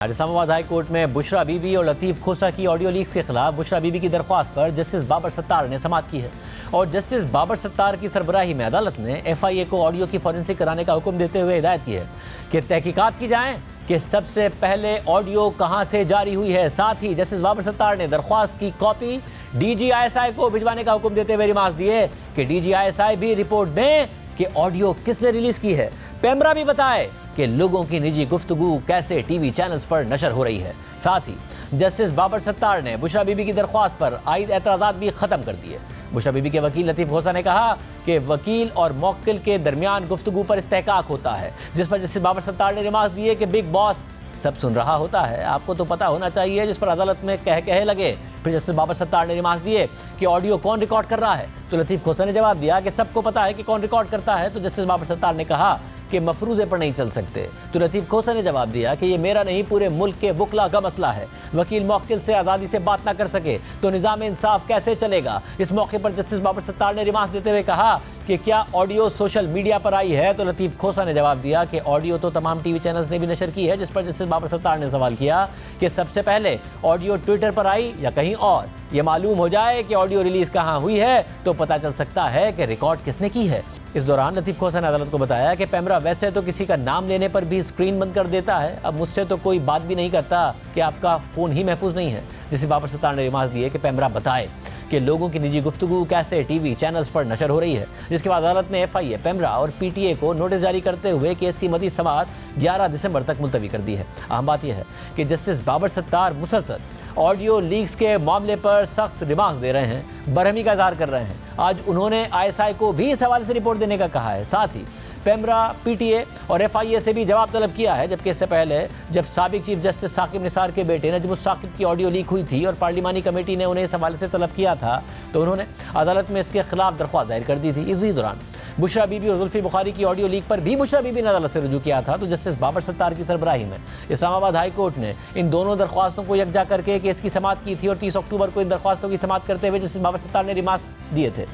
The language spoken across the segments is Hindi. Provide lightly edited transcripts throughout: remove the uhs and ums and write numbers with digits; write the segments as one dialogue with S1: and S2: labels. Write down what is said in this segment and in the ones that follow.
S1: इस्लामाबाद हाई कोर्ट में बुशरा बीबी और लतीफ़ खोसा की ऑडियो लीक्स के खिलाफ बुशरा बीबी की दरख्वास्त पर जस्टिस बाबर सत्तार ने समाअत की है और जस्टिस बाबर सत्तार की सरबराही में अदालत ने FIA को ऑडियो की फॉरेंसिक कराने का हुक्म देते हुए हिदायत की है कि तहकीकात की जाएं कि सबसे पहले ऑडियो कहां से जारी हुई है। साथ ही जस्टिस बाबर सत्तार ने दरख्वास्त की कॉपी DG ISI को भिजवाने का हुक्म देते हुए रिमार्क्स दिए कि DG ISI भी रिपोर्ट दें कि ऑडियो किसने रिलीज की है। पेमरा भी बताए कि लोगों की निजी गुफ्तगू कैसे टीवी चैनल्स पर नशर हो रही है। साथ ही जस्टिस बाबर सत्तार ने बुशरा बीबी की दरख्वास्त पर आयद एतराज़ात भी खत्म कर दिए। बुशरा बीबी के वकील लतीफ़ खोसा ने कहा कि वकील और मौक्किल के दरमियान गुफ्तगू पर इस्तेहकाक होता है, जिस पर जस्टिस बाबर सत्तार ने रिमार्क्स दिए कि बिग बॉस सब सुन रहा होता है, आपको तो पता होना चाहिए। जिस पर अदालत में कहे लगे। फिर जस्टिस बाबर सत्तार ने रिमार्क्स दिए कि ऑडियो कौन रिकॉर्ड कर रहा है, तो लतीफ़ खोसा ने जवाब दिया कि सबको पता है कि कौन रिकॉर्ड करता है। तो जस्टिस बाबर सत्तार ने कहा कि मफरूज़े पर नहीं चल सकते। तो लतीफ़ खोसा ने जवाब दिया कि ये मेरा नहीं पूरे मुल्क के वकला का मसला है। वकील मौक्किल से आज़ादी से बात ना कर सके तो निज़ाम इंसाफ कैसे चलेगा। इस मौके पर जस्टिस बाबर सत्तार ने रिमार्क्स देते हुए कहा कि क्या ऑडियो सोशल मीडिया पर आई है, तो लतीफ़ खोसा ने जवाब दिया कि ऑडियो तो तमाम टीवी चैनल्स ने भी नशर की है। जिस पर जस्टिस बाबर सत्तार ने सवाल किया कि सबसे पहले ऑडियो ट्विटर पर आई या कहीं और। ये मालूम हो जाए कि ऑडियो रिलीज कहाँ हुई है तो पता चल सकता है कि रिकॉर्ड किसने की है। इस दौरान लतीफ़ खोसा ने अदालत को बताया कि पेमरा वैसे तो किसी का नाम लेने पर भी स्क्रीन बंद कर देता है, अब मुझसे तो कोई बात भी नहीं करता कि आपका फ़ोन ही महफूज नहीं है। जिसे बाबर सत्तार ने रिमार्क्स दिए कि पेमरा बताए कि लोगों की निजी गुफ्तगू कैसे टीवी चैनल्स पर नशर हो रही है। जिसके बाद अदालत ने FIA, पेमरा और PTA को नोटिस जारी करते हुए केस की मज़ीद समाअत 11 दिसंबर तक मुलतवी कर दी है। अहम बात यह है कि जस्टिस बाबर सत्तार मुसलसल ऑडियो लीक्स के मामले पर सख्त रिमार्क्स दे रहे हैं, बरहमी का इज़हार कर रहे हैं। आज उन्होंने ISI को भी इस हवाले से रिपोर्ट देने का कहा है। साथ ही पेमरा, PTA और FIA से भी जवाब तलब किया है। जबकि इससे पहले जब साबिक चीफ जस्टिस साकिब निसार के बेटे नजमुस साकिब की ऑडियो लीक हुई थी और पार्लिमानी कमेटी ने उन्हें इस हवाले से तलब किया था, तो उन्होंने अदालत में इसके खिलाफ दरख्वास्त दायर कर दी थी। इसी दौरान बुशरा बीबी और जुल्फी बुखारी की ऑडियो लीक पर भी बुशरा बीबी ने अदालत से रुजू किया था। तो जस्टिस बाबर सत्तार की सरबराही में इस्लामाबाद हाई कोर्ट ने इन दोनों दरख्वास्तों को यकजा करके केस की समाअत की थी और 30 अक्टूबर को इन दरख्वास्तों की समाअत करते हुए जस्टिस बाबर सत्तार ने रिमार्क्स दिए थे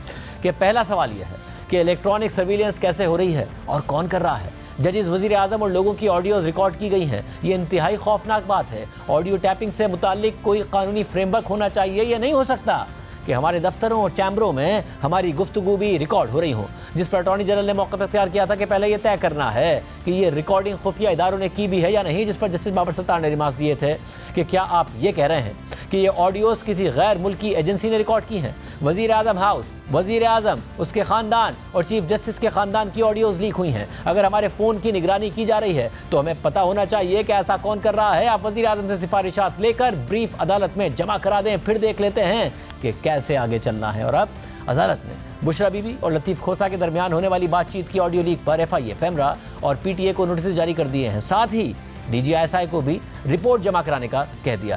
S1: कि पहला सवाल यह है कि इलेक्ट्रॉनिक सर्विलेंस कैसे हो रही है और कौन कर रहा है। जजेस, वज़ीर आज़म और लोगों की ऑडियोज़ रिकॉर्ड की गई हैं, ये इंतहाई खौफनाक बात है। ऑडियो टैपिंग से मुताल्लिक कोई कानूनी फ्रेमवर्क होना चाहिए। यह नहीं हो सकता कि हमारे दफ्तरों और चैम्बरों में हमारी गुफ्तगू भी रिकॉर्ड हो रही हो। जिस पर अटॉर्नी जनरल ने मौक़िफ़ इख्तियार किया था कि पहले ये तय करना है कि ये रिकॉर्डिंग खुफिया इदारों ने की भी है या नहीं। जिस पर जस्टिस बाबर सत्तार ने रिमार्क्स दिए थे कि क्या आप ये कह रहे हैं कि ये ऑडियोज़ किसी गैर मुल्की एजेंसी ने रिकॉर्ड की हैं। वज़ीर आज़म हाउस, वज़ीर आज़म, उसके ख़ानदान और चीफ जस्टिस के ख़ानदान की ऑडियोज़ लीक हुई हैं। अगर हमारे फ़ोन की निगरानी की जा रही है तो हमें पता होना चाहिए कि ऐसा कौन कर रहा है। आप वज़ीर आज़म से सिफारिशात लेकर ब्रीफ अदालत में जमा करा दें, फिर देख लेते हैं कि कैसे आगे चलना है। और अब अदालत ने बुशरा बीबी और लतीफ़ खोसा के दरमियान होने वाली बातचीत की ऑडियो लीक पर FIA, पेमरा और PTA को नोटिस जारी कर दिए हैं। साथ ही DG ISI को भी रिपोर्ट जमा कराने का कह दिया।